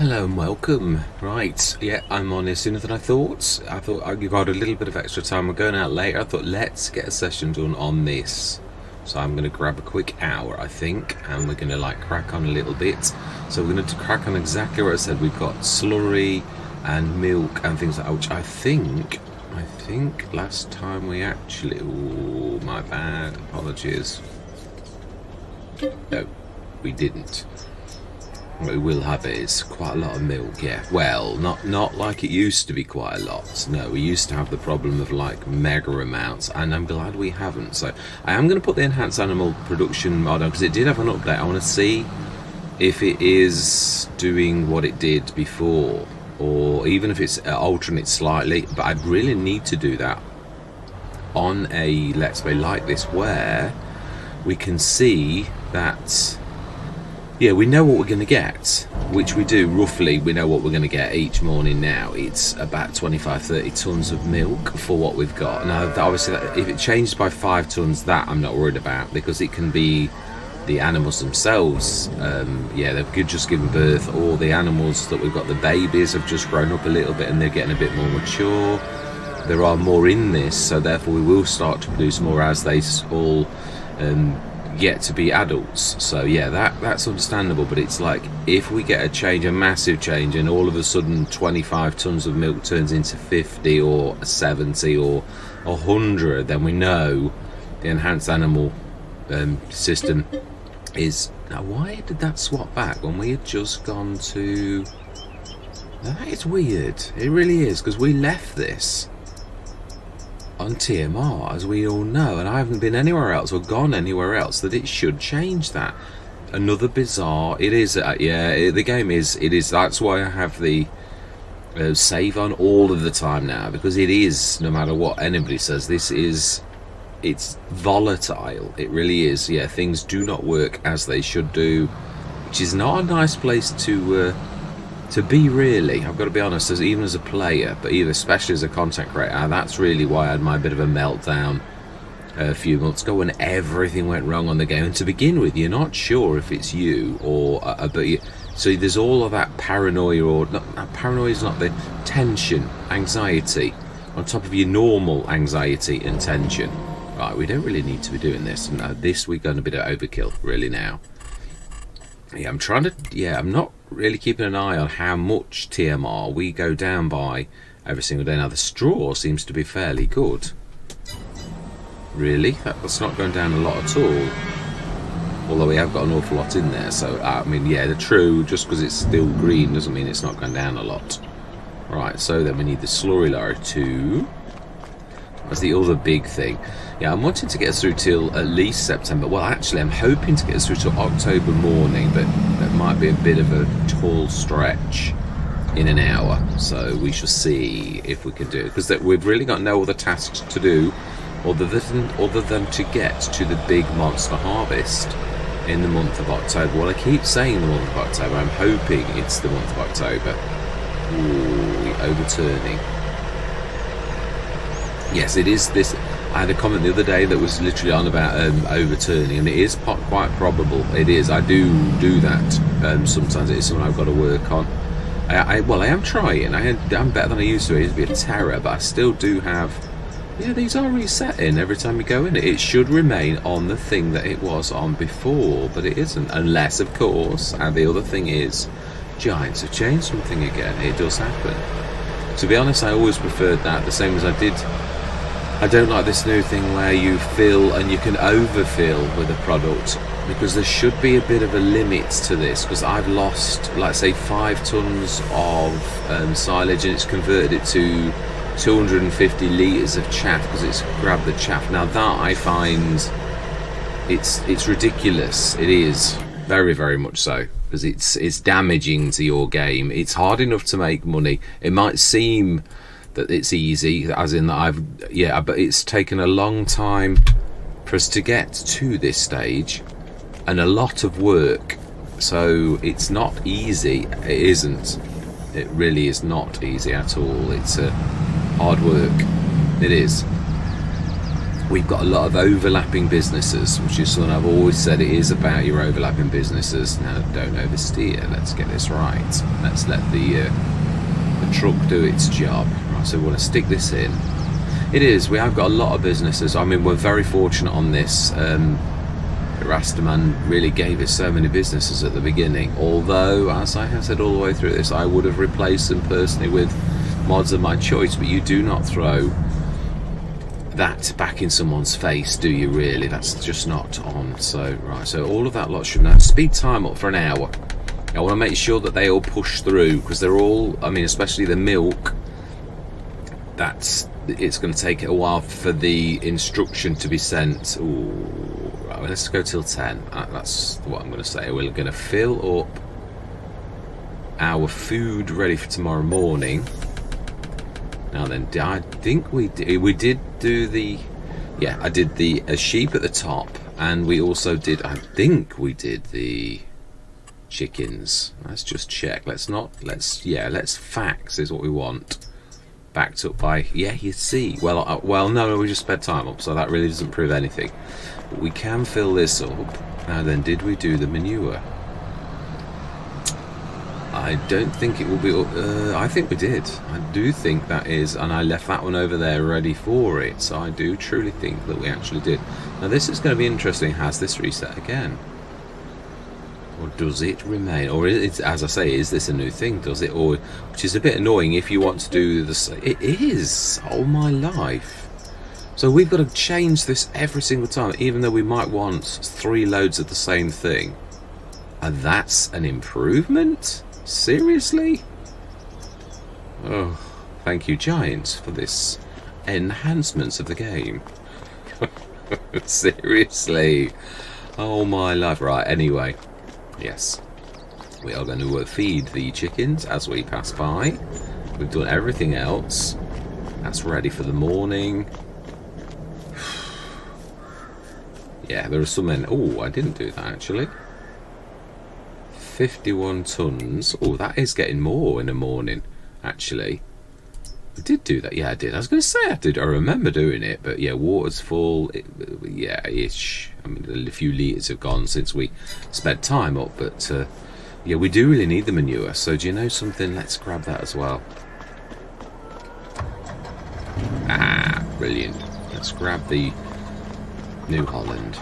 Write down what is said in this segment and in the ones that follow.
Hello and welcome. Right, yeah, I'm on here sooner than I thought. I thought I got a little bit of extra time. We're going out later. I thought let's get a session done on this. So I'm going to grab a quick hour, I think, and we're going to like crack on a little bit. So we're going to crack on exactly what I said. We've got slurry and milk and things like that, which I think last time we actually... Oh, my bad. Apologies. No, we didn't. We will have it. It's quite a lot of milk, yeah. Well, not like it used to be quite a lot. No, we used to have the problem of like mega amounts, and I'm glad we haven't. So I am going to put the enhanced animal production mod on because it did have an update. I want to see if it is doing what it did before, or even if it's altering it slightly. But I'd really need to do that on a Let's Play like this, where we can see that. Yeah, we know what we're going to get, which we do roughly. We know what we're going to get each morning now. It's about 25-30 tons of milk for what we've got. Now, obviously, if it changes by 5 tons, that I'm not worried about, because it can be the animals themselves. Yeah, they've just given birth, or the animals that we've got, the babies, have just grown up a little bit and they're getting a bit more mature. There are more in this, so therefore we will start to produce more as they all... get to be adults. So yeah, that's understandable, but it's like if we get a change, a massive change, and all of a sudden 25 tons of milk turns into 50 or 70 or 100, then we know the enhanced animal system is... Now, why did that swap back when we had just gone to... That is weird. It really is, because we left this on TMR, as we all know, and I haven't been anywhere else or gone anywhere else that it should change that. Another bizarre... It is, yeah, the game is... It is. That's why I have the save on all of the time now, because it is, no matter what anybody says, this is... It's volatile. It really is. Yeah, things do not work as they should do, which is not a nice place to be, really. I've got to be honest, even as a player, but even especially as a content creator. That's really why I had my bit of a meltdown a few months ago when everything went wrong on the game. And to begin with, you're not sure if it's you or so there's all of that paranoia, or not, paranoia is not the tension, anxiety on top of your normal anxiety and tension. Right, we don't really need to be doing this. No, this we're going to be overkill, really, now. Yeah, I'm trying to... Yeah, I'm not really keeping an eye on how much TMR we go down by every single day. Now, the straw seems to be fairly good. Really? That's not going down a lot at all. Although we have got an awful lot in there. So, I mean, yeah, the true, just because it's still green doesn't mean it's not going down a lot. Right, so then we need the slurry lorry too. That's the other big thing. Yeah, I'm wanting to get us through till at least September. Well, actually, I'm hoping to get us through till October morning, but that might be a bit of a tall stretch in an hour. So we shall see if we can do it, because we've really got no other tasks to do other than to get to the big monster harvest in the month of October. Well, I keep saying the month of October. I'm hoping it's the month of October. Ooh, overturning. Yes, it is this. I had a comment the other day that was literally on about overturning, and it is quite probable. It is. I do that sometimes. It is something I've got to work on. Well, I am trying. I'm better than I used to. It used to be a terror, but I still do have... Yeah, these are resetting every time you go in. It should remain on the thing that it was on before, but it isn't. Unless, of course, and the other thing is, Giants have changed something again. It does happen. To be honest, I always preferred that, the same as I did... I don't like this new thing where you fill and you can overfill with a product, because there should be a bit of a limit to this, because I've lost, like, say, 5 tons of silage, and it's converted it to 250 litres of chaff because it's grabbed the chaff. Now that I find it's ridiculous. It is very, very much so, because it's damaging to your game. It's hard enough to make money. It might seem that it's easy, as in that but it's taken a long time for us to get to this stage, and a lot of work. So it's not easy. It isn't. It really is not easy at all. It's hard work. It is. we've got a lot of overlapping businesses, which is something I've always said. It is about your overlapping businesses. Now, don't oversteer. Let's get this right. Let's let the truck do its job. Right, so we want to stick this in. It is. We have got a lot of businesses. I mean, we're very fortunate on this. Rastaman really gave us so many businesses at the beginning. Although, as I have said all the way through this, I would have replaced them personally with mods of my choice. But you do not throw that back in someone's face, do you really? That's just not on. So right, so all of that lot should now speed time up for an hour. I want to make sure that they all push through, because they're all, I mean, especially the milk, it's going to take a while for the instruction to be sent. Ooh, right, well, let's go till 10. That's what I'm going to say. We're going to fill up our food ready for tomorrow morning. Now then, I think we did do the, yeah, I did the sheep at the top, and we also did, I think we did the chickens. Let's just check. Let's facts is what we want. Backed up by, yeah, you see. Well, no, we just sped time up, so that really doesn't prove anything. But we can fill this up. Now then, did we do the manure? I don't think it will be. I think we did. I do think that is, and I left that one over there ready for it. So I do truly think that we actually did. Now this is going to be interesting. Has this reset again, or does it remain? Or is it, as I say, is this a new thing? Does it? Or, which is a bit annoying if you want to do the. It is. Oh my life. So we've got to change this every single time, even though we might want 3 loads of the same thing. And that's an improvement. Seriously? Oh, thank you, Giants, for this enhancements of the game. Seriously. Oh my life. Right, anyway. Yes. We are going to feed the chickens as we pass by. We've done everything else. That's ready for the morning. Yeah, there are some men. Oh, I didn't do that actually. 51 tons. Oh, that is getting more in the morning, actually. I did do that. Yeah, I did. I was going to say I did. I remember doing it, but yeah, water's full. Yeah, ish. I mean, a few litres have gone since we spent time up, but yeah, we do really need the manure. So do you know something? Let's grab that as well. Ah, brilliant. Let's grab the New Holland.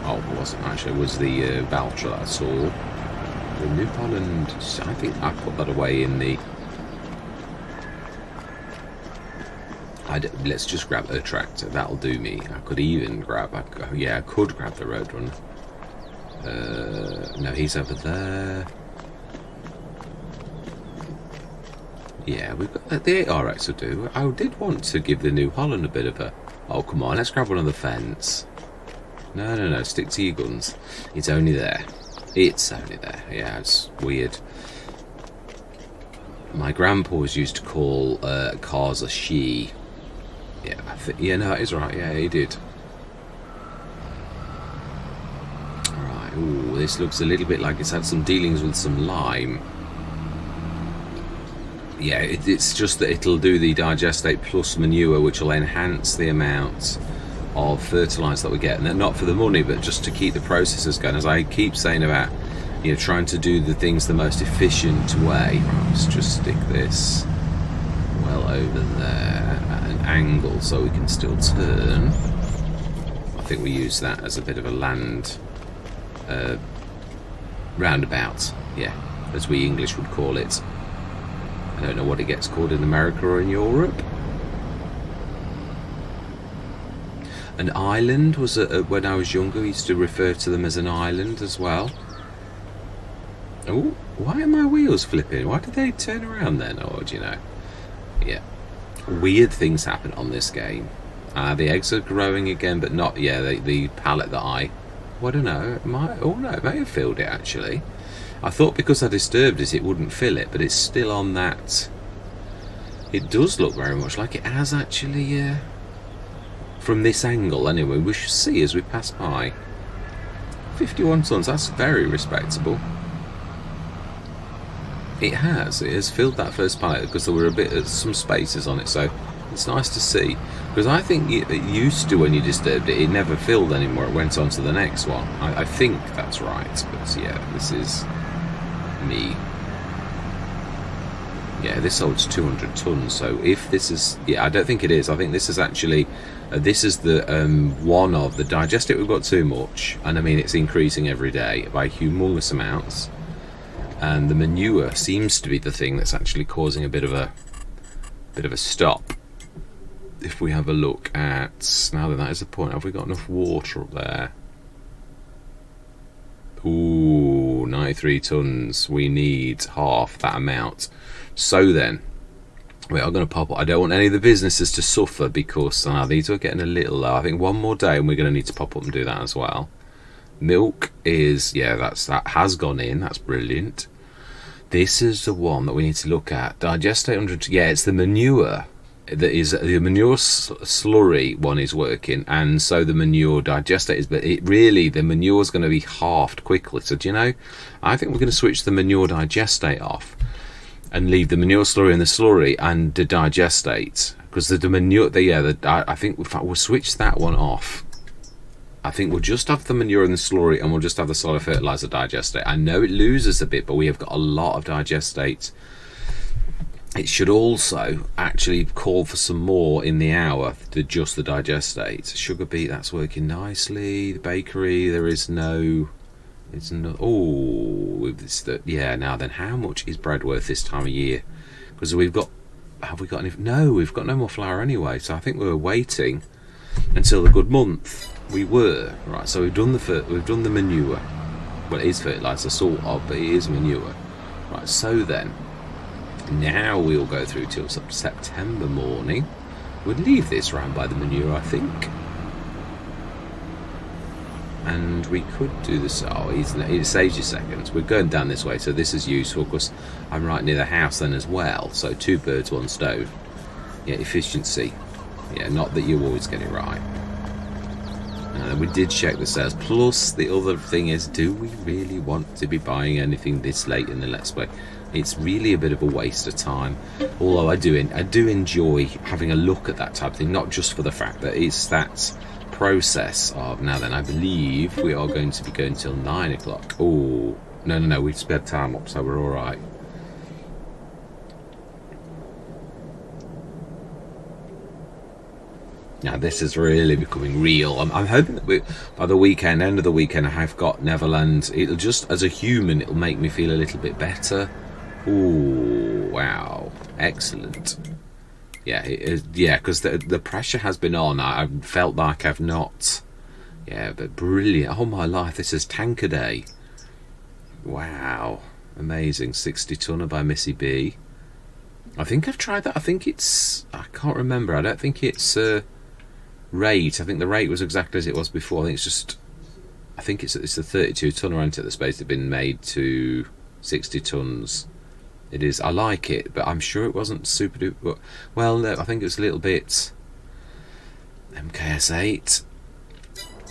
Oh, it wasn't actually. It was the Valtra that I saw. The New Holland. I think I put that away in the. Let's just grab a tractor. That'll do me. I could even grab. I could grab the Roadrunner. No, he's over there. Yeah, we've got the 8RX to do. I did want to give the New Holland a bit of a. Oh, come on, let's grab one on the fence. No, stick to your guns. It's only there. It's only there. Yeah, it's weird. My grandpa was used to call cars a she. Yeah, no, that is right. Yeah, he did. Alright, ooh, this looks a little bit like it's had some dealings with some lime. Yeah, it's just that it'll do the digestate plus manure, which will enhance the amount of fertilizer that we get, and not for the money, but just to keep the processes going. As I keep saying about, trying to do the things the most efficient way. Right, let's just stick this well over there at an angle so we can still turn. I think we use that as a bit of a land roundabout, yeah, as we English would call it. I don't know what it gets called in America or in Europe. An island was when I was younger, we used to refer to them as an island as well. Oh, why are my wheels flipping? Why did they turn around then? Oh, do you know? Yeah. Weird things happen on this game. The eggs are growing again, but not, yeah, the pallet that I don't know. It might, oh no, it may have filled it actually. I thought because I disturbed it wouldn't fill it, but it's still on that. It does look very much like it has actually, from this angle anyway. We shall see as we pass by. 51 tons, that's very respectable. It has filled that first pallet because there were some spaces on it, so It's nice to see, because I think it used to, when you disturbed it, it never filled anymore. It went on to the next one. I think that's right, but yeah, this is me. Yeah, this holds 200 tons, so if this is... Yeah, I don't think it is. I think this is actually... this is the one of the digestate. We've got too much, and I mean, it's increasing every day by humongous amounts. And the manure seems to be the thing that's actually causing a bit of a stop. If we have a look at... Now then, that is the point. Have we got enough water up there? Ooh, 93 tons. We need half that amount. So then, we are going to pop up. I don't want any of the businesses to suffer, because these are getting a little low. I think one more day and we're going to need to pop up and do that as well. Milk is... Yeah, that has gone in. That's brilliant. This is the one that we need to look at. Digestate 100... Yeah, it's the manure. That is the manure slurry one is working, and so the manure digestate is, but it really, the manure is going to be halved quickly. So do you know, I think we're going to switch the manure digestate off and leave the manure slurry in the slurry and the digestate, because the manure, I think if we'll switch that one off, I think we'll just have the manure in the slurry and we'll just have the solid fertilizer digestate. I know it loses a bit, but we have got a lot of digestate. It should also actually call for some more in the hour to just the digestate. Sugar beet, that's working nicely. The bakery, there is no... It's not... Oh, yeah, now then, how much is bread worth this time of year? Because we've got... Have we got any... No, we've got no more flour anyway, so I think we were waiting until the good month. We were. Right, so we've done the manure. Well, it is fertiliser, sort of, but it is manure. Right, so then... Now we'll go through till September morning. We'd leave this round by the manure, I think. And we could do this. Oh, it saves you seconds. We're going down this way, so this is useful because I'm right near the house then as well. So 2 birds, 1 stone. Yeah, efficiency. Yeah, not that you always get it right. And we did check the sales. Plus, the other thing is, do we really want to be buying anything this late in the Let's Play? It's really a bit of a waste of time. Although I do enjoy having a look at that type of thing, not just for the fact that it's that process of... Now then, I believe we are going to be going till 9 o'clock. Oh, no, we've sped time up, so we're all right. Now this is really becoming real. I'm hoping that by the weekend, end of the weekend, I have got Neverland. It'll just, as a human, it'll make me feel a little bit better. Ooh, wow, excellent. Yeah, it is, yeah, because the pressure has been on. I felt like I've not... Yeah, but brilliant. Oh my life, this is Tanker Day. Wow, amazing. 60 tonner by Missy B. I think I've tried that. I think it's... I can't remember. I don't think it's... rate. I think the rate was exactly as it was before. I think it's just... I think it's the 32 tonner into the space that have been made to 60 tons. It is. I like it, but I'm sure it wasn't super duper. Well, no, I think it was a little bit MKS8.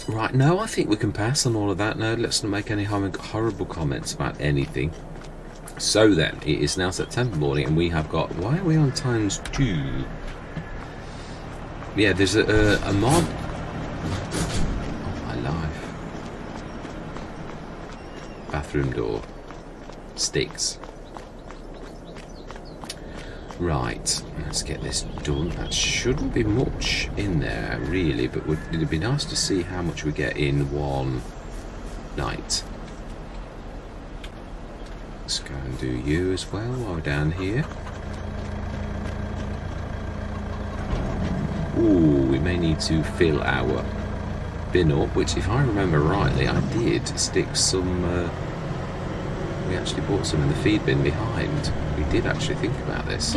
Right, no, I think we can pass on all of that. No, let's not make any horrible comments about anything. So then, it is now September morning, and we have got... Why are we on ×2? Yeah, there's a mod. Oh my life. Bathroom door. Sticks. Right, let's get this done. That shouldn't be much in there, really, but it'd be nice to see how much we get in one night. Let's go and do you as well while we're down here. Ooh, we may need to fill our bin up, which, if I remember rightly, I did stick some... we actually bought some in the feed bin behind. We did actually think about this.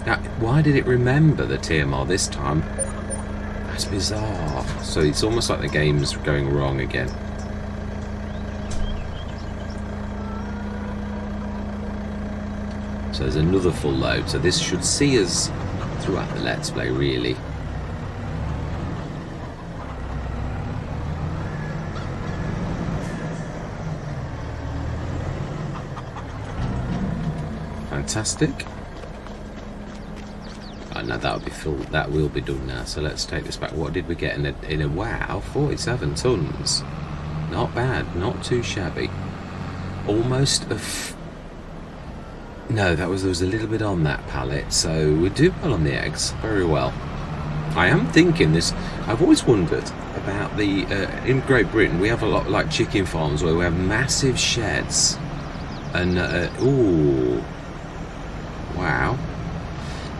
Now, why did it remember the TMR this time? That's bizarre. So it's almost like the game's going wrong again. So there's another full load. So this should see us throughout the Let's Play, really. Fantastic. no, that would be full. That will be done now. So let's take this back. What did we get in a wow? 47 tons. Not bad. Not too shabby. Almost a. No, there was a little bit on that pallet. So we do well on the eggs. Very well. I am thinking this. I've always wondered about the in Great Britain. We have a lot like chicken farms where we have massive sheds. And ooh, wow.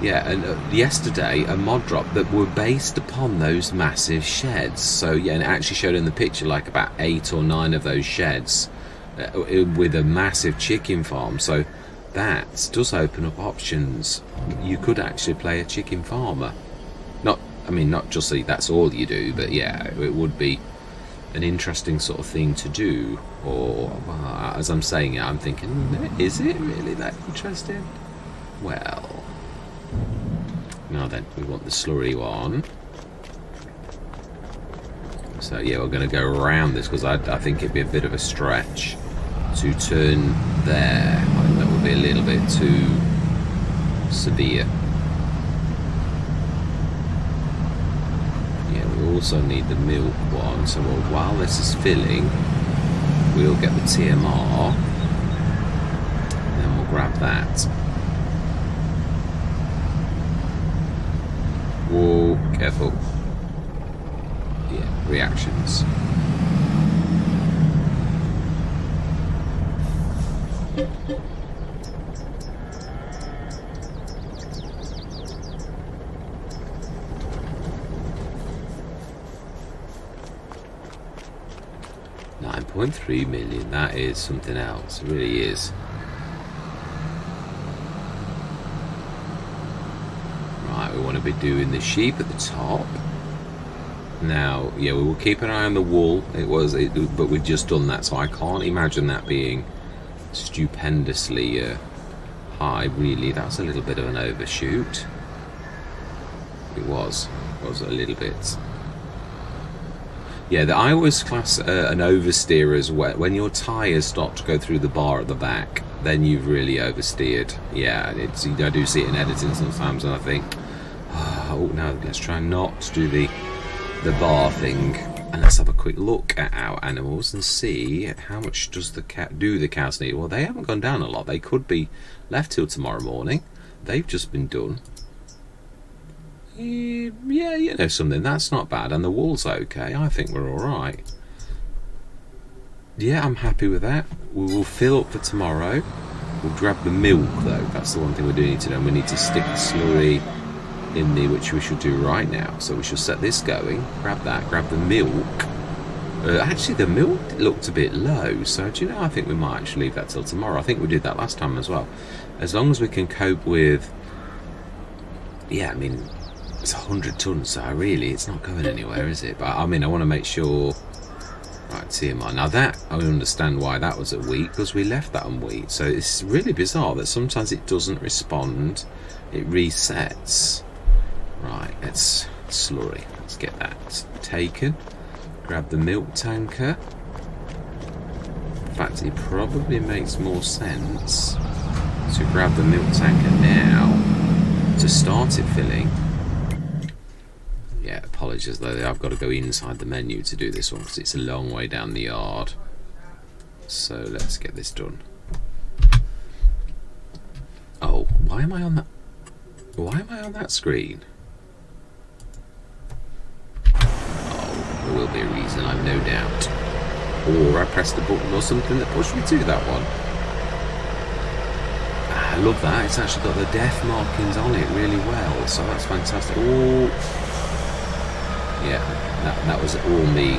Yeah, and yesterday a mod drop that were based upon those massive sheds. So yeah, and it actually showed in the picture like about 8 or 9 of those sheds with a massive chicken farm. So that does open up options. You could actually play a chicken farmer. Not just so that's all you do, but yeah, it would be an interesting sort of thing to do. Or well, as I'm saying it, I'm thinking, is it really that interesting? Well. Now then, we want the slurry one. So yeah, we're going to go around this because I think it'd be a bit of a stretch to turn there. I think that would be a little bit too severe. Yeah, we also need the milk one. So while this is filling, we'll get the TMR. Then we'll grab that. Whoa, careful. Yeah, reactions. $9.3 million, that is something else. It really is. We want to be doing the sheep at the top. Now, yeah, we will keep an eye on the wool. But we've just done that, so I can't imagine that being stupendously high. Really, that's a little bit of an overshoot. It was a little bit. Yeah, I always class an oversteer as when your tyres start to go through the bar at the back. Then you've really oversteered. Yeah, I do see it in editing sometimes, and I think, oh no, let's try not to do the bar thing, and let's have a quick look at our animals and see how much does the cows need. Well, they haven't gone down a lot. They could be left till tomorrow morning. They've just been done. Yeah, you know something, that's not bad, and the wool's okay. I think we're all right. Yeah, I'm happy with that. We will fill up for tomorrow. We'll grab the milk though. That's the one thing we do need to do. We need to stick the slurry in there, which we should do right now. So we should set this going. Grab that. Grab the milk. Actually, the milk looked a bit low. So do you know? I think we might actually leave that till tomorrow. I think we did that last time as well. As long as we can cope with. Yeah, I mean, it's 100 tons. So really, it's not going anywhere, is it? But I mean, I want to make sure. Right, TMI. Now that, I understand why that was at wheat, because we left that on wheat. So it's really bizarre that sometimes it doesn't respond. It resets. Right, let's slurry. Let's get that taken. Grab the milk tanker. In fact, it probably makes more sense to grab the milk tanker now to start it filling. Yeah, apologies though, I've got to go inside the menu to do this one because it's a long way down the yard. So let's get this done. Oh, why am I on that? Why am I on that screen? Oh, there will be a reason, I've no doubt. Or I pressed the button or something that pushed me to that one. I love that, it's actually got the death markings on it really well, so that's fantastic. Oh. Yeah, that was all me.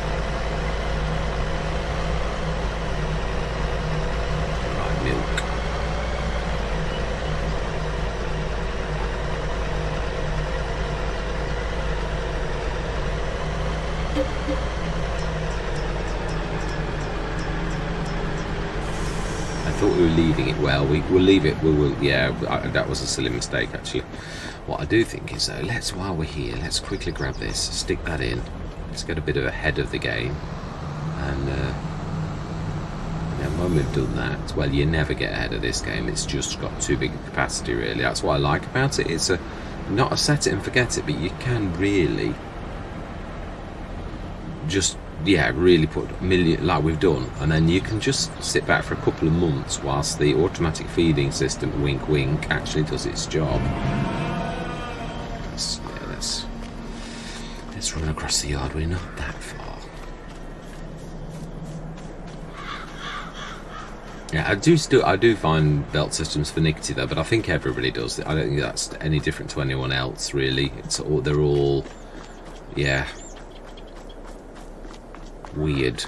Right, milk. I thought we were leaving it well. We'll leave it. We will. Yeah, that was a silly mistake actually. What I do think is, though, while we're here, let's quickly grab this, stick that in. Let's get a bit of ahead of the game, and then when we've done that, well, you never get ahead of this game. It's just got too big a capacity, really. That's what I like about it. It's not a set it and forget it, but you can really just, yeah, really put a million, like we've done, and then you can just sit back for a couple of months whilst the automatic feeding system, wink wink, actually does its job. Let's run across the yard. We're not that far. Yeah, I do find belt systems finicky though, but I think everybody does. I don't think that's any different to anyone else really. They're all, yeah, weird.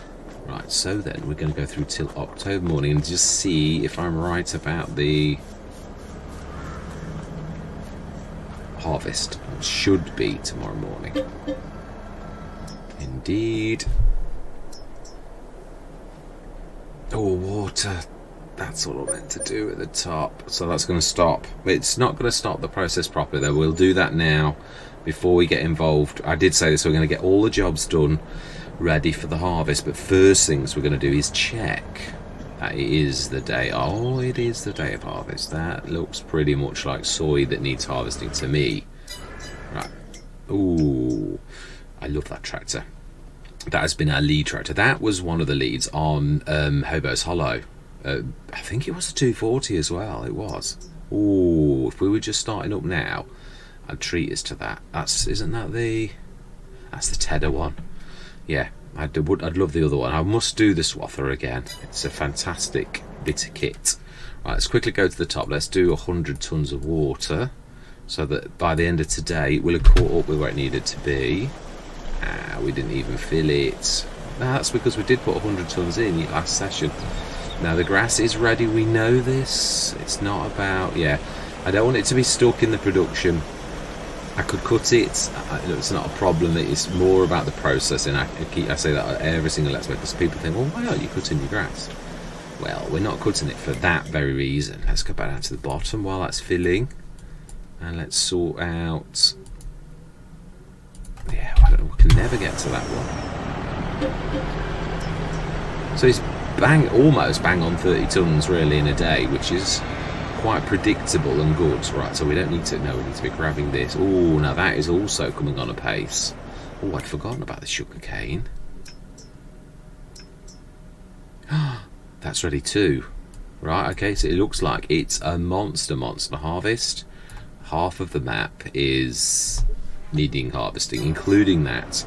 Right, so then we're going to go through till October morning and just see if I'm right about the harvest. It should be tomorrow morning. Indeed. Oh, water. That's all I meant to do at the top. So that's going to stop. It's not going to stop the process properly though. We'll do that now before we get involved. I did say this, we're going to get all the jobs done ready for the harvest, but first things we're going to do is check that it is the day. Oh, it is the day of harvest. That looks pretty much like soy that needs harvesting to me. Right. Ooh, I love that tractor. That has been our lead tractor. That was one of the leads on Hobo's Hollow. I think it was a 240 as well. It was. Ooh, if we were just starting up now, I'd treat us to that. That's the Tedder one. Yeah, I'd love the other one. I must do the Swather again. It's a fantastic bit of kit. Right, let's quickly go to the top. Let's do 100 tons of water, so that by the end of today, it will have caught up with where it needed to be. We didn't even fill it. No, that's because we did put 100 tons in last session. Now the grass is ready. We know this. It's not about, yeah, I don't want it to be stuck in the production. I could cut it. It's not a problem. It's more about the processing. I say that every single let's play because people think, well, why aren't you cutting your grass? Well, we're not cutting it for that very reason. Let's go back down to the bottom while that's filling, and let's sort out. Yeah, we can never get to that one. So it's almost bang on 30 tons really in a day, which is quite predictable and good. Right, so we don't need to. No, we need to be grabbing this. Oh, now that is also coming on a pace. Oh, I'd forgotten about the sugar cane. That's ready too. Right, okay, so it looks like it's a monster harvest. Half of the map is needing harvesting, including that.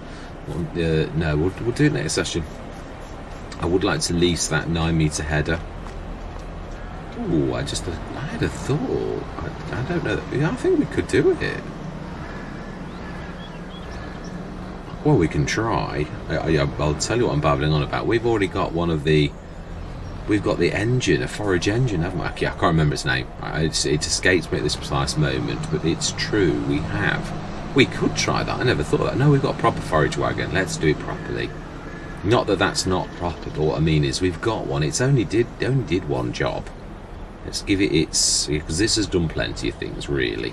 No, we'll do it next session. I would like to lease that 9-meter header. Ooh, I had a thought. I don't know. I think we could do it. Well, we can try. I'll tell you what I'm babbling on about. We've already got we've got the engine, a forage engine, haven't we? I can't remember its name. It escapes me at this precise moment, but it's true. We could try that. I never thought of that. No, we've got a proper forage wagon. Let's do it properly. Not that that's not proper, but what I mean is we've got one. It's only did one job. Let's give it because this has done plenty of things, really.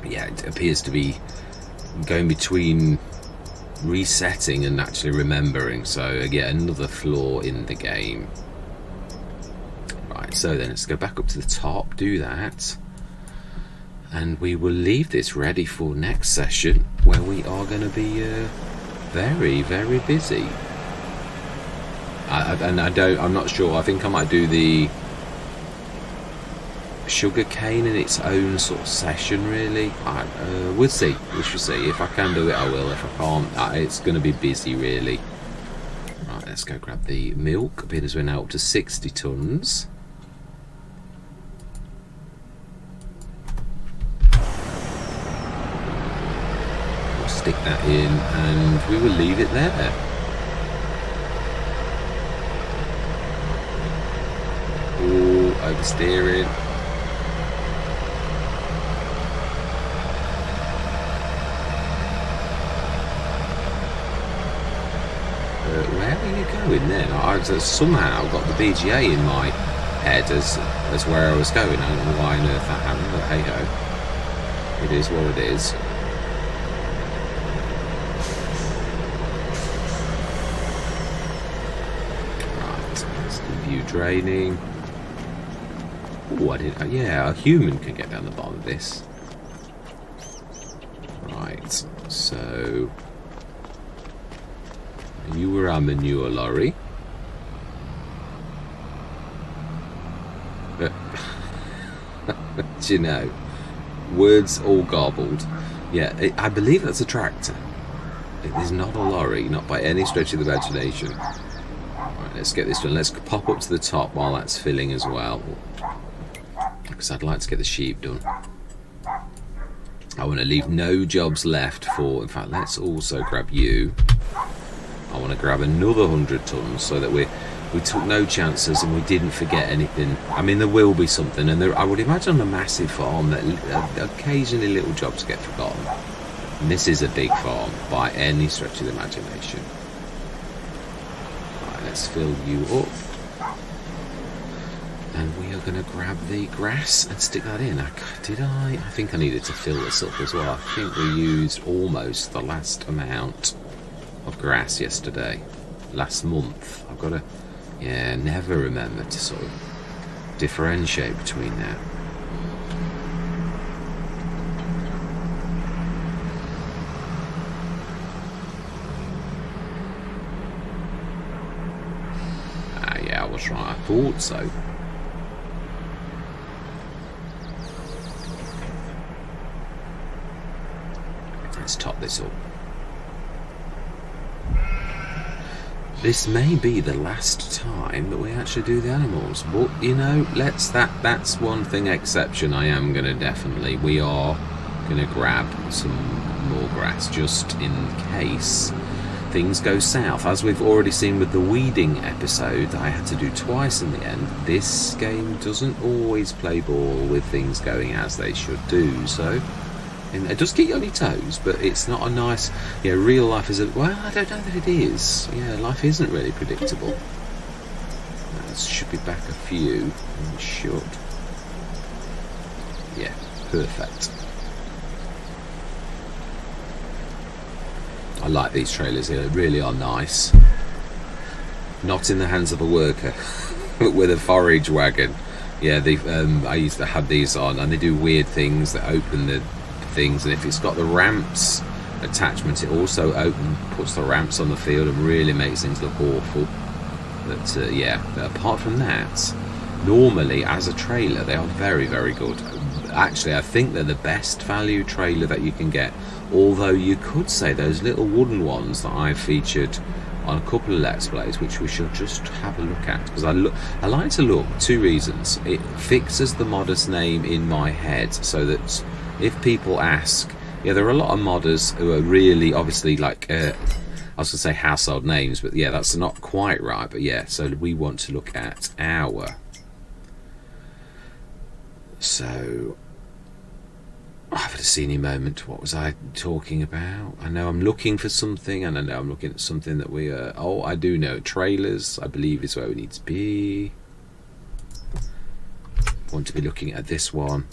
Yeah, it appears to be going between resetting and actually remembering. So again, another flaw in the game. Right, so then let's go back up to the top, do that. And we will leave this ready for next session, where we are going to be very, very busy. I'm not sure. I think I might do the sugar cane in its own sort of session, really. We'll see. We shall see. If I can do it, I will. If I can't, it's going to be busy, really. Right, let's go grab the milk, being as we're now up to 60 tons. We'll stick that in, and we will leave it there. Oversteering. Where are you going then? I somehow got the BGA in my head as where I was going. I don't know why on earth that happened, but hey ho. It is what it is. Right, let's do view draining. Oh, I did. Yeah, a human can get down the bottom of this. Right. So you were our manure lorry. But you know, words all garbled. Yeah, I believe that's a tractor. It is not a lorry, not by any stretch of the imagination. Right, let's get this done. Let's pop up to the top while that's filling as well, because I'd like to get the sheep done. I want to leave no jobs left for... In fact, let's also grab you. I want to grab another 100 tons so that we took no chances and we didn't forget anything. I mean, there will be something, and I would imagine on a massive farm that occasionally little jobs get forgotten. And this is a big farm by any stretch of the imagination. Right, let's fill you up. And we are going to grab the grass and stick that in. I think I needed to fill this up as well. I think we used almost the last amount of grass yesterday. Last month. I've got to, never remember to sort of differentiate between that. Yeah, I was right. I thought so. Let's top this up. This may be the last time that we actually do the animals, but you know, that's one thing exception. We are gonna grab some more grass just in case things go south. As we've already seen with the weeding episode that I had to do twice in the end, this game doesn't always play ball with things going as they should do, so and it does keep you on your toes, but it's not a nice... real life is well, I don't know that it is. Life isn't really predictable. That should be back a few. It should. Yeah, perfect. I like these trailers here. They really are nice. Not in the hands of a worker, but with a forage wagon. Yeah, I used to have these on, and they do weird things that open the things, and if it's got the ramps attachment, it also puts the ramps on the field and really makes things look awful. But but apart from that, normally as a trailer they are very, very good. Actually, I think they're the best value trailer that you can get, although you could say those little wooden ones that I've featured on a couple of Let's Plays, which we should just have a look at, because I like to look. Two reasons: it fixes the modder's name in my head, so that if people ask, there are a lot of modders who are really obviously like, I was going to say household names, but that's not quite right. But so we want to look at our. So, I have a senior moment. What was I talking about? I know I'm looking for something, and I know I'm looking at something that we are. Oh, I do know. Trailers, I believe, is where we need to be. Want to be looking at this one.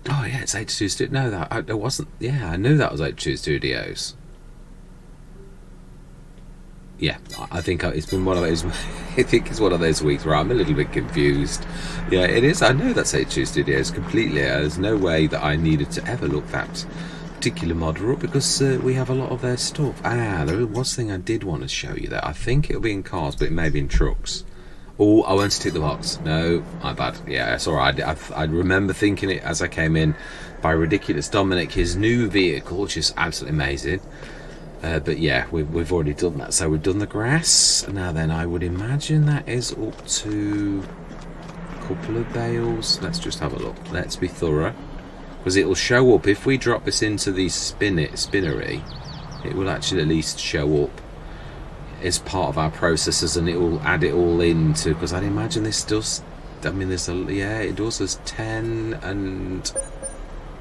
Oh yeah, it's H2 Studios. No, that it wasn't. Yeah, I knew that was H2 Studios. Yeah, I think it's been one of those. I think it's one of those weeks where I'm a little bit confused. Yeah, it is. I know that's H2 Studios completely. There's no way that I needed to ever look that particular modder up, because we have a lot of their stuff. There was a thing I did want to show you that I think it'll be in cars, but it may be in trucks. Oh, I went to tick the box. No, my bad. Yeah, it's alright. I remember thinking it as I came in by Ridiculous Dominic, his new vehicle, which is absolutely amazing. But we've already done that. So we've done the grass. Now then, I would imagine that is up to a couple of bales. Let's just have a look. Let's be thorough, because it will show up if we drop this into the spinnery. It will actually at least show up as part of our processes, and it will add it all into, because I'd imagine this does. I mean, it does. There's 10 and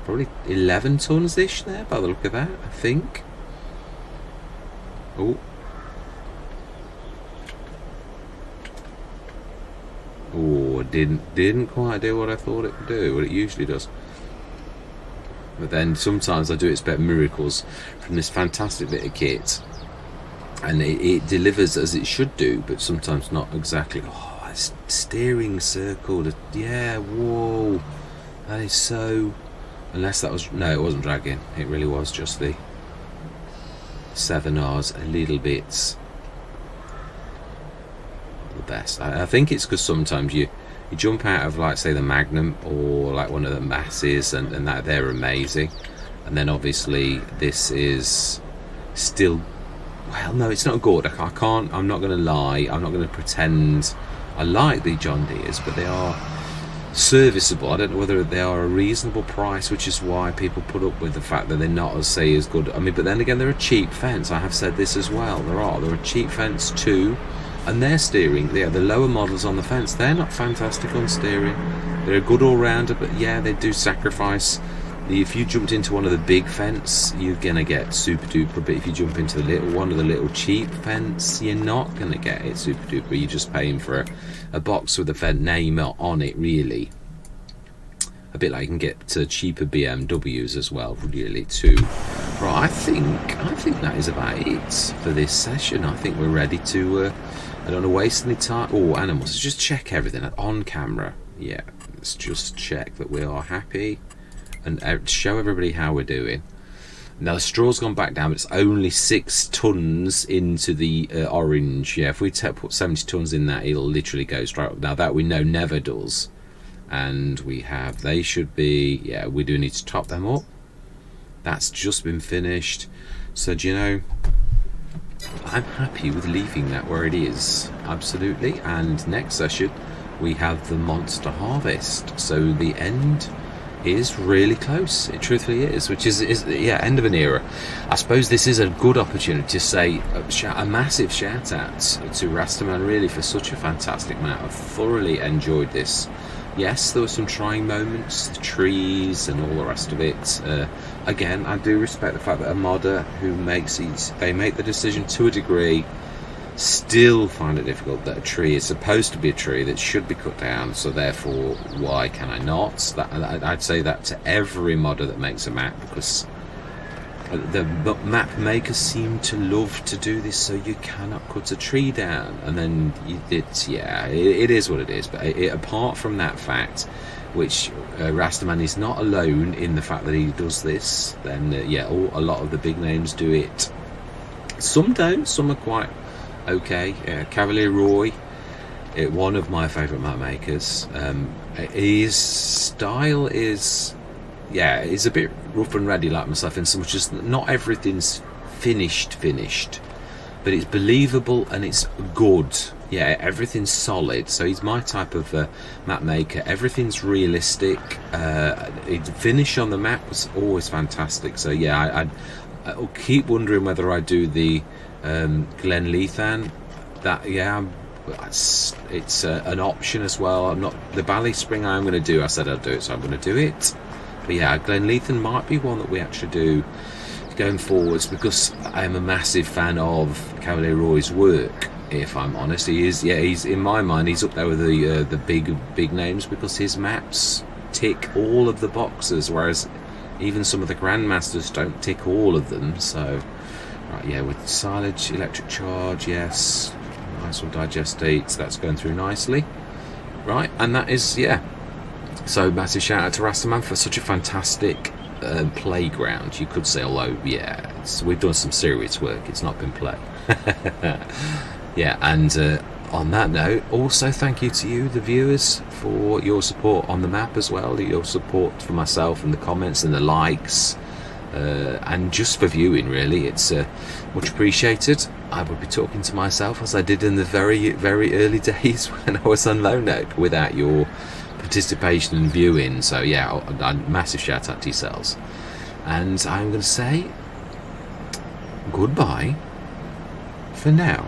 probably 11 tons ish there by the look of that, I think. Didn't quite do what I thought it would do, what it usually does. But then sometimes I do expect miracles from this fantastic bit of kit. and it delivers as it should do, but sometimes not exactly. Oh, it's steering circle. Yeah, whoa, that is so. Unless that was, no, it wasn't dragging. It really was just the 7Rs a little bit. The best. I think it's because sometimes you jump out of, like, say, the Magnum or like one of the masses, and that they're amazing, and then obviously this is still, well, no, it's not good. I can't, I'm not going to lie, I'm not going to pretend I like the John Deeres, but they are serviceable. I don't know whether they are a reasonable price, which is why people put up with the fact that they're not, as say, as good. I mean, but then again, they're a cheap fence. I have said this as well. They're a cheap fence too, and their steering, the lower models on the fence, they're not fantastic on steering. They're a good all-rounder, but yeah, they do sacrifice. If you jumped into one of the big fence, you're gonna get super duper, but if you jump into the little one of the little cheap fence, you're not gonna get it super duper. You're just paying for a box with a Fendt name on it, really. A bit like you can get to cheaper BMWs as well, really, too. Right, I think that is about it for this session. I think we're ready to. I don't want to waste any time. Oh, animals! Let's just check everything on camera. Yeah, let's just check that we are happy. And show everybody how we're doing. Now the straw's gone back down, but it's only 6 tons into the orange. Yeah, if we put 70 tons in that, it'll literally go straight up. Now that we know never does. And we have, they should be, yeah, we do need to top them up. That's just been finished. So do you know, I'm happy with leaving that where it is, absolutely. And next session we have the monster harvest. So the end is really close. It truthfully is, which is yeah, end of an era. I suppose this is a good opportunity to say a massive shout out to Rastaman, really, for such a fantastic map. I've thoroughly enjoyed this. Yes, there were some trying moments, the trees and all the rest of it. Again, I do respect the fact that a modder who makes these, they make the decision to a degree, still find it difficult that a tree is supposed to be a tree that should be cut down, so therefore why can I not? I'd say that to every modder that makes a map, because the map makers seem to love to do this, so you cannot cut a tree down, and then it is what it is. But apart from that fact, which Rastaman is not alone in the fact that he does this, then a lot of the big names do it. Some don't, some are quite okay. Cavalier Roy, one of my favourite map makers. His style is a bit rough and ready, like myself, in so much as not everything's finished, but it's believable and it's good. Yeah, everything's solid. So he's my type of map maker. Everything's realistic. Finish on the map was always fantastic. So yeah, I'll keep wondering whether I do the Glen Lethan. That it's an option as well. I'm not the Bally Spring. I'm going to do. I said I'd do it, so I'm going to do it. But yeah, Glen Lethan might be one that we actually do going forwards, because I am a massive fan of Cavalier Roy's work. If I'm honest, he is. Yeah, he's in my mind. He's up there with the big names, because his maps tick all of the boxes, whereas even some of the Grandmasters don't tick all of them. So. Right, yeah, with silage, electric charge, yes, nice one, digestate, that's going through nicely. Right, and that is, yeah. So massive shout out to Rastaman for such a fantastic playground, you could say, although, yeah, we've done some serious work, it's not been play. Yeah, and on that note, also thank you to you, the viewers, for your support on the map as well, your support for myself and the comments and the likes. And just for viewing, really, it's much appreciated. I would be talking to myself as I did in the very, very early days when I was on Low Note without your participation and viewing. So yeah, a massive shout out to yourselves. And I'm going to say goodbye for now.